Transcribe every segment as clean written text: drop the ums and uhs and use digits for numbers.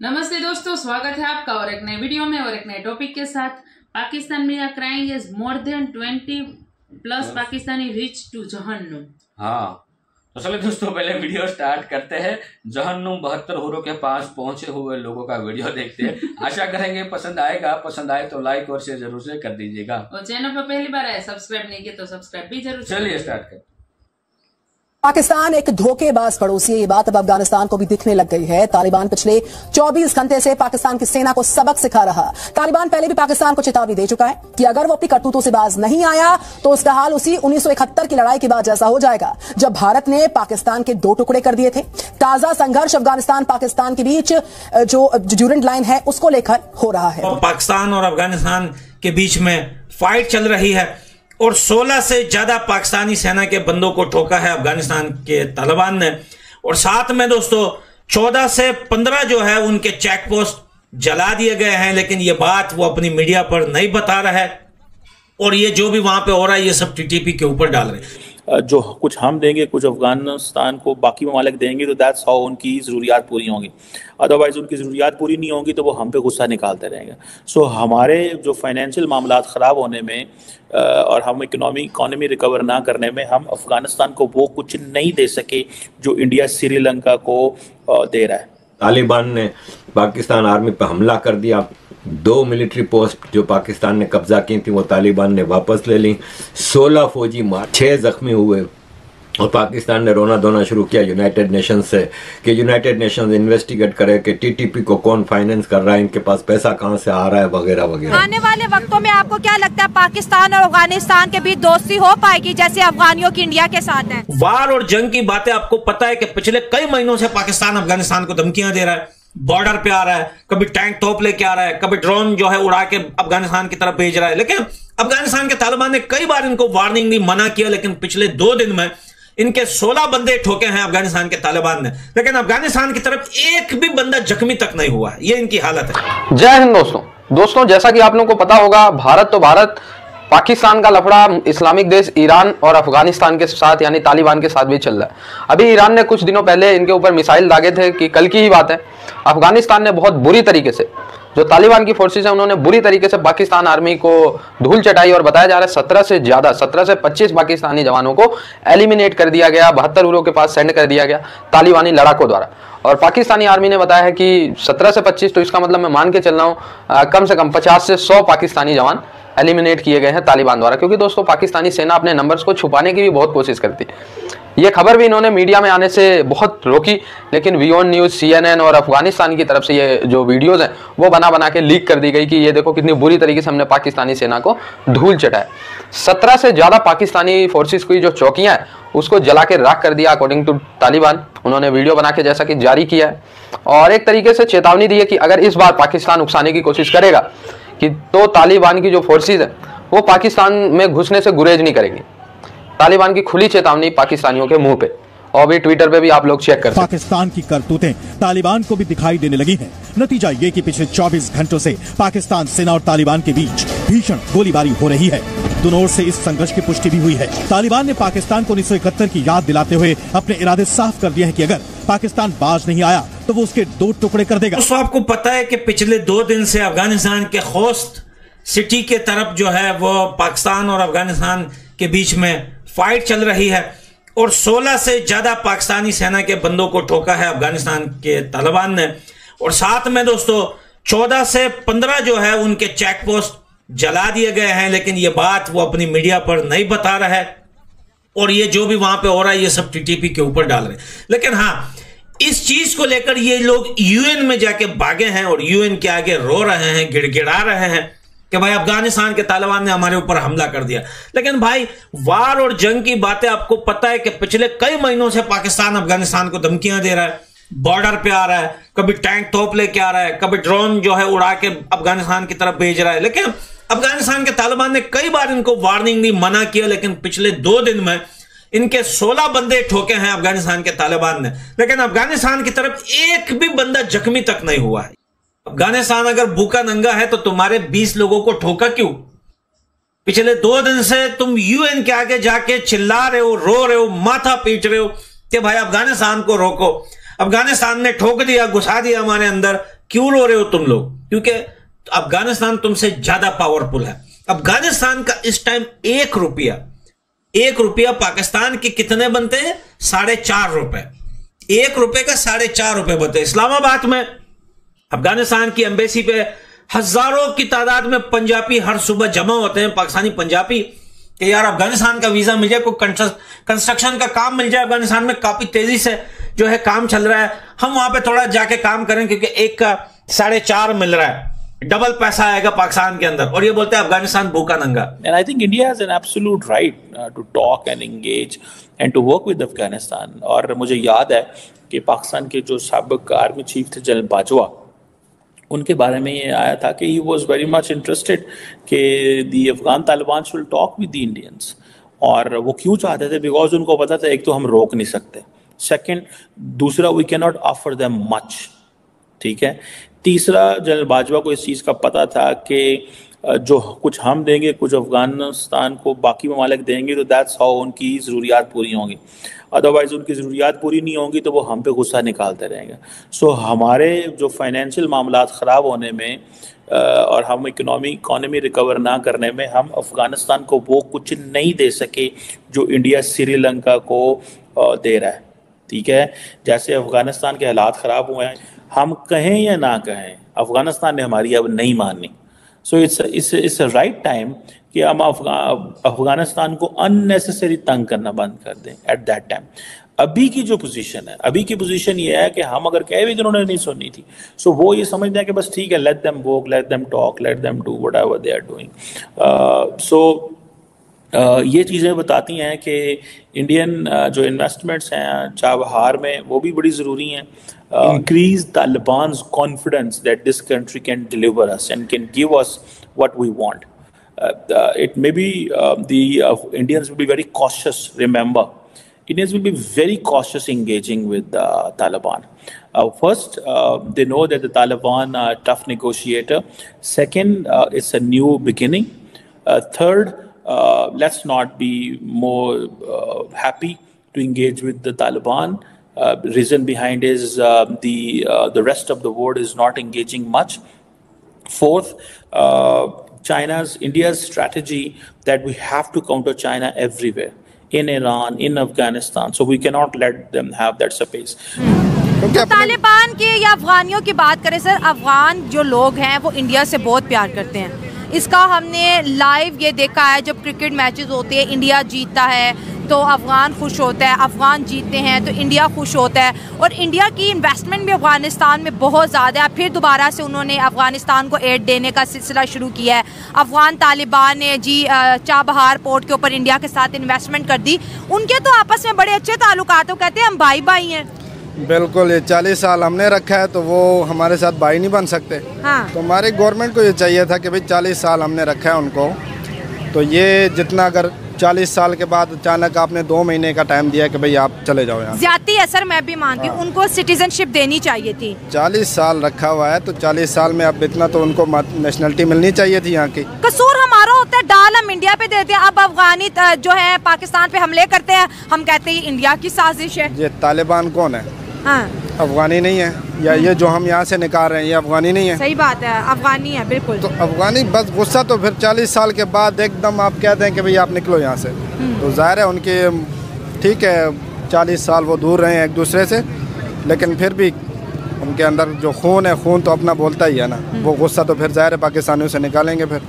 नमस्ते दोस्तों, स्वागत है आपका और एक नए वीडियो में और एक नए टॉपिक के साथ। पाकिस्तान में crying is more than 20+ Pakistani reach to जहन्नुम। हाँ, तो चलिए दोस्तों पहले वीडियो स्टार्ट करते हैं। जहन्नुम 72 हुरों के पास पहुंचे हुए लोगों का वीडियो देखते हैं। आशा करेंगे पसंद आएगा। पसंद आए तो लाइक और शेयर जरूर से कर दीजिएगा और चैनल पर पहली बार आए सब्सक्राइब नहीं किया तो सब्सक्राइब भी जरूर। चलिए स्टार्ट करते। पाकिस्तान एक धोखेबाज पड़ोसी है, ये बात अब अफगानिस्तान को भी दिखने लग गई है। तालिबान पिछले 24 घंटे से पाकिस्तान की सेना को सबक सिखा रहा। तालिबान पहले भी पाकिस्तान को चेतावनी दे चुका है कि अगर वो अपनी करतूतों से बाज नहीं आया तो उसका हाल उसी 1971 की लड़ाई के बाद जैसा हो जाएगा जब भारत ने पाकिस्तान के 2 टुकड़े कर दिए थे। ताजा संघर्ष अफगानिस्तान पाकिस्तान के बीच जो ड्यूरेंट लाइन है उसको लेकर हो रहा है। पाकिस्तान और अफगानिस्तान के बीच में फाइट चल रही है और 16 से ज्यादा पाकिस्तानी सेना के बंदों को ठोका है अफगानिस्तान के तालिबान ने। और साथ में दोस्तों 14 से 15 जो है उनके चेक पोस्ट जला दिए गए हैं, लेकिन ये बात वो अपनी मीडिया पर नहीं बता रहा है। और ये जो भी वहां पे हो रहा है ये सब टीटीपी के ऊपर डाल रहे हैं। जो कुछ हम देंगे कुछ अफगानिस्तान को बाकी ममालिक देंगे, तो दैट्स हाउ उनकी ज़रूरियात पूरी होंगी। अदरवाइज़ उनकी ज़रूरियात पूरी नहीं होंगी तो वो हम पे गुस्सा निकालते रहेंगे। सो हमारे जो फाइनेंशियल मामलात ख़राब होने में और हम इकोनॉमी रिकवर ना करने में हम अफ़गानिस्तान को वो कुछ नहीं दे सके जो इंडिया श्रीलंका को दे रहा है। तालिबान ने पाकिस्तान आर्मी पर हमला कर दिया। 2 मिलिट्री पोस्ट जो पाकिस्तान ने कब्जा की थी वो तालिबान ने वापस ले ली। 16 फौजी मार, 6 जख्मी हुए और पाकिस्तान ने रोना धोना शुरू किया यूनाइटेड नेशंस से कि यूनाइटेड नेशंस इन्वेस्टिगेट करे कि टीटीपी को कौन फाइनेंस कर रहा है, इनके पास पैसा कहां से आ रहा है वगैरह वगैरह। आने वाले वक्तों में आपको क्या लगता है पाकिस्तान और अफगानिस्तान के बीच दोस्ती हो पाएगी जैसे अफगानियों की इंडिया के साथ है? वार और जंग की बातें आपको पता है कि पिछले कई महीनों से पाकिस्तान अफगानिस्तान को धमकियां दे रहा है। बॉर्डर पे आ रहा है, कभी टैंक तोप लेके आ रहा है, कभी ड्रोन जो है उड़ा के अफगानिस्तान की तरफ भेज रहा है। लेकिन अफगानिस्तान के तालिबान ने कई बार इनको वार्निंग दी, मना किया, लेकिन पिछले 2 दिन में इनके 16 बंदे ठोके हैं अफगानिस्तान के तालिबान ने। लेकिन अफगानिस्तान की तरफ एक भी बंदा जख्मी तक नहीं हुआ है। ये इनकी हालत है। जय हिंद दोस्तों, जैसा कि आप लोगों को पता होगा, भारत पाकिस्तान का लफड़ा इस्लामिक देश ईरान और अफगानिस्तान के साथ यानी तालिबान के साथ भी चल रहा है। अभी ईरान ने कुछ दिनों पहले इनके ऊपर मिसाइल दागे थे कि कल की ही बात है। अफगानिस्तान ने बहुत बुरी तरीके से, जो तालिबान की फोर्सेस है उन्होंने बुरी तरीके से पाकिस्तान आर्मी को धूल चटाई और बताया जा रहा है 17 से 25 पाकिस्तानी जवानों को एलिमिनेट कर दिया गया, 72 हुरों के पास सेंड कर दिया गया तालिबानी लड़ाकों द्वारा। और पाकिस्तानी आर्मी ने बताया है कि 17 से 25, तो इसका मतलब मैं मान के चल रहा हूँ कम से कम 50 से 100 पाकिस्तानी जवान एलिमिनेट किए गए हैं तालिबान द्वारा। क्योंकि दोस्तों पाकिस्तानी सेना अपने नंबर्स को छुपाने की भी बहुत कोशिश करती है। ये खबर भी इन्होंने मीडिया में आने से बहुत रोकी, लेकिन वियोन न्यूज़, CNN और अफगानिस्तान की तरफ से ये जो वीडियोस हैं वो बना के लीक कर दी गई कि ये देखो कितनी बुरी तरीके से हमने पाकिस्तानी सेना को धूल चटाया। 17 से ज़्यादा पाकिस्तानी फोर्सेस की जो चौकियाँ हैं उसको जला के राख कर दिया अकॉर्डिंग टू तालिबान। उन्होंने वीडियो बना के जैसा कि जारी किया है और एक तरीके से चेतावनी दी है कि अगर इस बार पाकिस्तान उकसाने की कोशिश करेगा कि तो तालिबान की जो फोर्सेस है वो पाकिस्तान में घुसने से गुरेज नहीं करेंगी। तालिबान की खुली चेतावनी पाकिस्तानियों के मुंह पे, और भी ट्विटर पे भी आप लोग चेक कर सकते हैं। पाकिस्तान की करतूतें तालिबान को भी दिखाई देने लगी हैं। नतीजा ये कि पिछले 24 घंटों से पाकिस्तान सेना और तालिबान के बीच भीषण गोलीबारी हो रही है। दोनों ओर से इस संघर्ष की पुष्टि भी हुई है। तालिबान ने पाकिस्तान को 1971 की याद दिलाते हुए अपने इरादे साफ कर दिए हैं कि अगर पाकिस्तान बाज नहीं आया तो वो उसके 2 टुकड़े कर देगा। दोस्तों आपको पता है कि पिछले 2 दिन से अफगानिस्तान के खोस्त सिटी के तरफ जो है वो पाकिस्तान और अफगानिस्तान के बीच में फाइट चल रही है और 16 से ज्यादा पाकिस्तानी सेना के बंदों को ठोका है अफगानिस्तान के तालिबान ने। और साथ में दोस्तों 14 से 15 जो है उनके चेक पोस्ट जला दिए गए हैं, लेकिन ये बात वो अपनी मीडिया पर नहीं बता रहा है। और ये जो भी वहां पे हो रहा है ये सब टीटीपी के ऊपर डाल रहे हैं। लेकिन हाँ, इस चीज को लेकर ये लोग UN में जाके भागे हैं और UN के आगे रो रहे हैं, गिड़गिड़ा रहे हैं कि भाई अफगानिस्तान के तालिबान ने हमारे ऊपर हमला कर दिया। लेकिन भाई वार और जंग की बातें आपको पता है कि पिछले कई महीनों से पाकिस्तान अफगानिस्तान को धमकियां दे रहा है। बॉर्डर पे आ रहा है, कभी टैंक तोप लेके आ रहा है, कभी ड्रोन जो है उड़ा के अफगानिस्तान की तरफ भेज रहा है। लेकिन अफगानिस्तान के तालिबान ने कई बार इनको वार्निंग दी, मना किया, लेकिन पिछले 2 दिन में इनके 16 बंदे ठोके हैं अफगानिस्तान के तालिबान ने। लेकिन अफगानिस्तान की तरफ एक भी बंदा जख्मी तक नहीं हुआ है। अफगानिस्तान अगर भूखा नंगा है तो तुम्हारे 20 लोगों को ठोका क्यों? पिछले 2 दिन से तुम UN के आगे जाके चिल्ला रहे हो, रो रहे हो, माथा पीट रहे हो कि भाई अफगानिस्तान को रोको। अफगानिस्तान ने ठोक दिया, घुसा दिया हमारे अंदर क्यों रो रहे हो तुम लोग? क्योंकि अफगानिस्तान तुमसे ज्यादा पावरफुल है। अफगानिस्तान का इस टाइम एक रुपया पाकिस्तान के कितने बनते हैं? 4.5 रुपए। 1 रुपए का 4.5 रुपए बनते हैं। इस्लामाबाद में अफगानिस्तान की एम्बेसी पे हजारों की तादाद में पंजाबी हर सुबह जमा होते हैं, पाकिस्तानी पंजाबी, कि यार अफगानिस्तान का वीजा मिल जाए, कोई कंस्ट्रक्शन का काम मिल जाए। अफगानिस्तान में काफी तेजी से जो है काम चल रहा है, हम वहां पे थोड़ा जाके काम करें, क्योंकि एक का 4.5 मिल रहा है, डबल पैसा आएगा पाकिस्तान के अंदर। और ये बोलते हैं अफगानिस्तान भूखा नंगा। And I think India has an absolute right to talk and engage and to work with Afghanistan. और मुझे याद है कि पाकिस्तान के जो साबिक आर्मी चीफ थे जनरल बाजवा, उनके बारे में ये आया था कि he was very much interested कि the Afghan Taliban should talk with the Indians। और वो क्यों चाहते थे? बिकॉज उनको पता था एक तो हम रोक नहीं सकते, सेकेंड दूसरा we can not offer them much, ठीक है। तीसरा जनरल बाजवा को इस चीज़ का पता था कि जो कुछ हम देंगे कुछ अफगानिस्तान को बाकी ममालिक देंगे, तो दैट्स हाउ उनकी ज़रूरियात पूरी होंगी। अदरवाइज़ उनकी ज़रूरियात पूरी नहीं होंगी तो वो हम पे गुस्सा निकालते रहेंगे। सो हमारे जो फाइनेंशियल मामलात ख़राब होने में और हम इकोनॉमी रिकवर ना करने में हम अफ़गानिस्तान को वो कुछ नहीं दे सके जो इंडिया श्रीलंका को दे रहा है, ठीक है। जैसे अफ़गानिस्तान के हालात ख़राब हुए हैं, हम कहें या ना कहें अफ़गानिस्तान ने हमारी अब नहीं माननी। So it's a right time कि हम अफ़गानिस्तान को अननेसेसरी तंग करना बंद कर दें एट दैट टाइम। अभी की जो पोजीशन है, अभी की पोजीशन ये है कि हम अगर कहे भी कि उन्होंने नहीं सुननी थी, सो वो ये समझते हैं कि बस ठीक है, let them walk, let them talk, let them do whatever they are doing. ये चीज़ें बताती हैं कि इंडियन जो इन्वेस्टमेंट्स हैं चाबहार में वो भी बड़ी ज़रूरी हैं। Increase Taliban's confidence that this country can deliver us and can give us what we want. It may be the Indians will be very cautious. Remember, Indians will be very cautious engaging with the Taliban. First, they know that the Taliban are a tough negotiator. Second, it's a new beginning. Third, let's not be more happy to engage with the Taliban. Reason behind is the rest of the world is not engaging much. Fourth, India's strategy that we have to counter China everywhere, in Iran, in Afghanistan, so we cannot let them have that space. तो तालिबान की या अफगानियों की बात करें sir, Afghan जो लोग हैं वो इंडिया से बहुत प्यार करते हैं। इसका हमने लाइव ये देखा है, जब क्रिकेट मैचेस होते हैं इंडिया जीतता है तो अफ़गान खुश होता है, अफ़गान जीतते हैं तो इंडिया खुश होता है। और इंडिया की इन्वेस्टमेंट भी अफ़गानिस्तान में बहुत ज़्यादा है। फिर दोबारा से उन्होंने अफ़गानिस्तान को एड देने का सिलसिला शुरू किया है। अफ़गान तालिबान ने जी चाबहार पोर्ट के ऊपर इंडिया के साथ इन्वेस्टमेंट कर दी। उनके तो आपस में बड़े अच्छे ताल्लुकात, तो कहते हैं हम भाई भाई हैं। बिल्कुल, ये 40 साल हमने रखा है तो वो हमारे साथ भाई नहीं बन सकते। हाँ। तो हमारी गवर्नमेंट को ये चाहिए था कि भाई 40 साल हमने रखा है उनको, तो ये जितना अगर 40 साल के बाद अचानक आपने 2 महीने का टाइम दिया कि भाई आप चले जाओ यहाँ, ज्यादती है सर, मैं भी मानती हूँ। उनको सिटीजनशिप देनी चाहिए थी। 40 साल रखा हुआ है तो 40 साल में अब इतना तो उनको नेशनलिटी मिलनी चाहिए थी यहाँ की। कसूर हमारा होता है, डाल हम इंडिया पे देते हैं। अब अफगानी जो है पाकिस्तान पे हमले करते हैं, हम कहते हैं इंडिया की साजिश है। ये तालिबान कौन है? हाँ। अफगानी नहीं है, या ये जो हम यहाँ से निकाल रहे हैं ये अफगानी नहीं है? सही बात है, अफगानी है बिल्कुल। तो अफगानी बस गुस्सा, तो फिर 40 साल के बाद एकदम आप कहते हैं कि भाई आप निकलो यहाँ से, तो जाहिर है उनके ठीक है 40 साल वो दूर रहे हैं एक दूसरे से, लेकिन फिर भी उनके अंदर जो खून है, खून तो अपना बोलता ही है ना। वो गुस्सा तो फिर जाहिर है पाकिस्तानियों से निकालेंगे। फिर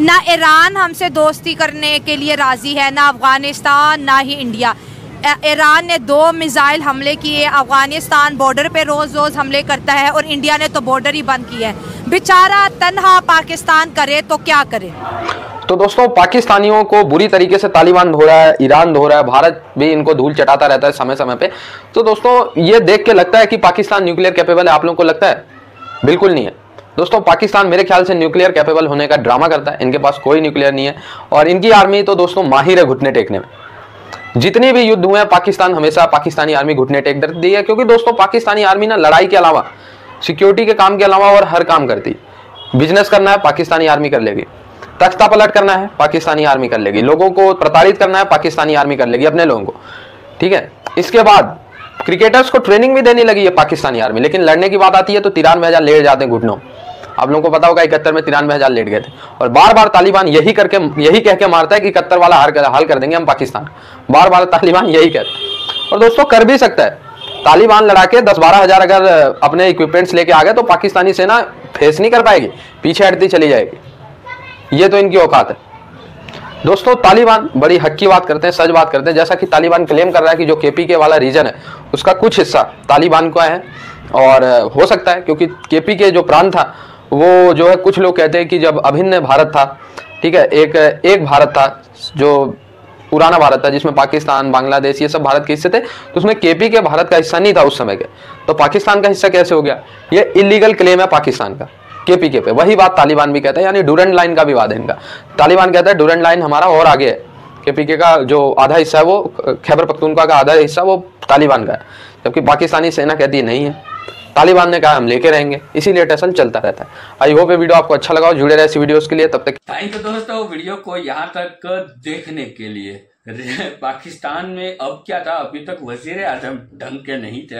ना ईरान हमसे दोस्ती करने के लिए राजी है, ना अफगानिस्तान, ना ही इंडिया। ईरान ने 2 मिसाइल हमले किए, अफगानिस्तान बॉर्डर पे रोज़ रोज़ हमले करता है, और इंडिया ने तो बॉर्डर ही बंद किया है। बेचारा तन्हा पाकिस्तान करे तो क्या करे। तो दोस्तों, पाकिस्तानियों को बुरी तरीके से तालिबान धो रहा है, ईरान धो रहा है, भारत भी इनको धूल चटाता रहता है समय समय पे। तो दोस्तों, ये देख के लगता है कि पाकिस्तान न्यूक्लियर कैपेबल है। आप लोगों को लगता है? बिल्कुल नहीं है दोस्तों। पाकिस्तान मेरे ख्याल से न्यूक्लियर कैपेबल होने का ड्रामा करता है। इनके पास कोई न्यूक्लियर नहीं है, और इनकी आर्मी तो दोस्तों माहिर है घुटने टेकने में। जितने भी युद्ध हुए हैं पाकिस्तान हमेशा पाकिस्तानी आर्मी घुटने टेक दी है, क्योंकि दोस्तों पाकिस्तानी आर्मी ना लड़ाई के अलावा, सिक्योरिटी के काम के अलावा और हर काम करती। बिजनेस करना है पाकिस्तानी आर्मी कर लेगी, तख्ता पलट करना है पाकिस्तानी आर्मी कर लेगी, लोगों को प्रताड़ित करना है पाकिस्तानी आर्मी कर लेगी, अपने लोगों को, ठीक है। इसके बाद क्रिकेटर्स को ट्रेनिंग भी देने लगी है पाकिस्तानी आर्मी, लेकिन लड़ने की बात आती है तो 93,000 लेट जाते हैं घुटनों। आप लोगों को पता होगा 71 में 93,000 लेट गए थे। और बार बार तालिबान यही कह के मारता है कि 71 वाला हाल कर देंगे हम पाकिस्तान। बार बार तालिबान यही कहता है, और दोस्तों कर भी सकता है। तालिबान लड़ा के 10-12 हजार अगर अपने इक्विपमेंट्स लेके आ गए तो पाकिस्तानी सेना फेस नहीं कर पाएगी, पीछे हटती चली जाएगी। ये तो इनकी औकात है। दोस्तों तालिबान बड़ी हक की बात करते हैं, सच बात करते हैं। जैसा कि तालिबान क्लेम कर रहा है कि जो केपीके वाला रीजन है उसका कुछ हिस्सा तालिबान का है, और हो सकता है क्योंकि केपीके जो प्रांत था वो जो है, कुछ लोग कहते हैं कि जब अभिन्न भारत था, ठीक है, एक भारत था जो पुराना भारत था जिसमें पाकिस्तान, बांग्लादेश ये सब भारत के हिस्से थे, तो उसमें केपी के भारत का हिस्सा नहीं था उस समय के, तो पाकिस्तान का हिस्सा कैसे हो गया? ये इलीगल क्लेम है पाकिस्तान का केपीके पे। वही बात तालिबान भी कहता है, यानी डूरंड लाइन का विवाद है इनका। तालिबान कहता है डूरंड लाइन हमारा और आगे है, केपीके का जो आधा हिस्सा है वो, खैबर पख्तूनख्वा का आधा हिस्सा वो तालिबान का है, जबकि पाकिस्तानी सेना कहती है नहीं है। तालिबान ने कहा हम लेके रहेंगे, इसीलिए टेंशन चलता रहता है। आई होप ये वीडियो आपको अच्छा लगा हो, जुड़े रहे ऐसी वीडियोस के लिए। तब तक थैंक यू दोस्तों वीडियो को यहाँ तक देखने के लिए। पाकिस्तान में अब क्या था, अभी तक वजीर आजम ढंग के नहीं थे।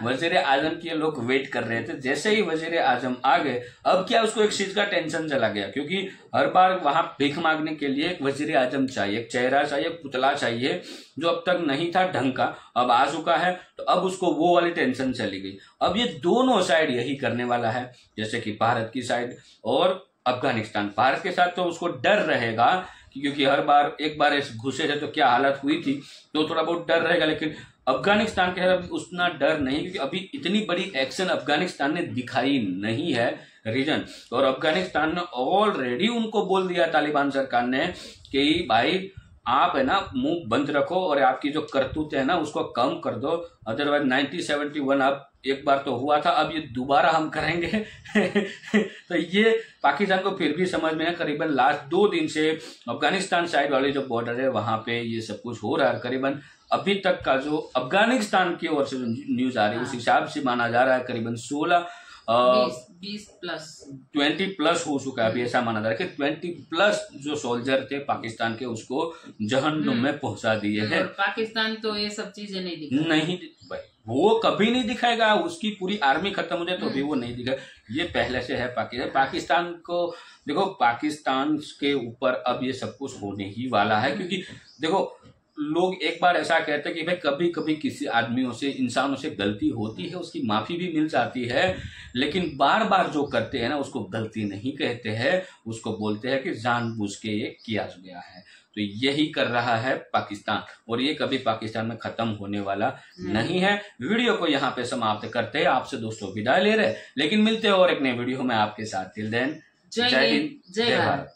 वजीर आजम के लोग वेट कर रहे थे, जैसे ही वजीर आजम आ गए अब क्या उसको एक चीज का टेंशन चला गया, क्योंकि हर बार वहां भीख मांगने के लिए एक वजीर आजम चाहिए, एक चेहरा चाहिए, एक पुतला चाहिए, जो अब तक नहीं था ढंग का, अब आ चुका है, तो अब उसको वो वाली टेंशन चली गई। अब ये दोनों साइड यही करने वाला है, जैसे कि भारत की साइड और अफगानिस्तान। भारत के साथ तो उसको डर रहेगा क्योंकि हर बार एक बार ऐसे घुसे थे तो क्या हालत हुई थी, तो थोड़ा बहुत डर रहेगा, लेकिन अफगानिस्तान के खिलाफ उतना डर नहीं, क्योंकि अभी इतनी बड़ी एक्शन अफगानिस्तान ने दिखाई नहीं है रीजन। और अफगानिस्तान ने ऑलरेडी उनको बोल दिया तालिबान सरकार ने कि भाई आप है ना मुंह बंद रखो और आपकी जो करतूत है ना उसको कम कर दो, अदरवाइज 1971 अब एक बार तो हुआ था, अब ये दोबारा हम करेंगे। तो ये पाकिस्तान को फिर भी समझ में है। करीबन लास्ट 2 दिन से अफगानिस्तान साइड वाले जो बॉर्डर है वहां पे ये सब कुछ हो रहा है। करीबन अभी तक का जो अफगानिस्तान की ओर से न्यूज आ रही है उस हिसाब से माना जा रहा है करीबन 20 प्लस हो चुका है। अभी ऐसा माना जा रहा है कि 20 प्लस जो सोल्जर थे पाकिस्तान के उसको जहन्नुम में पहुंचा दिए हैं। पाकिस्तान तो ये सब चीजें नहीं भाई, वो कभी नहीं दिखाएगा, उसकी पूरी आर्मी खत्म हो जाए तो भी वो नहीं दिखाएगा। ये पहले से है पाकिस्तान को देखो, पाकिस्तान के ऊपर अब ये सब कुछ होने ही वाला है, क्योंकि देखो लोग एक बार ऐसा कहते हैं कि भाई कभी कभी किसी आदमियों से, इंसानों से गलती होती है, उसकी माफी भी मिल जाती है, लेकिन बार बार जो करते हैं ना उसको गलती नहीं कहते हैं, उसको बोलते हैं कि जानबूझ के ये किया गया है। तो यही कर रहा है पाकिस्तान, और ये कभी पाकिस्तान में खत्म होने वाला नहीं है। वीडियो को यहाँ पे समाप्त करते हैं, आपसे दोस्तों विदाई ले रहे, लेकिन मिलते हैं और एक नए वीडियो में आपके साथ। टिल देन जय हिंद, जय भारत।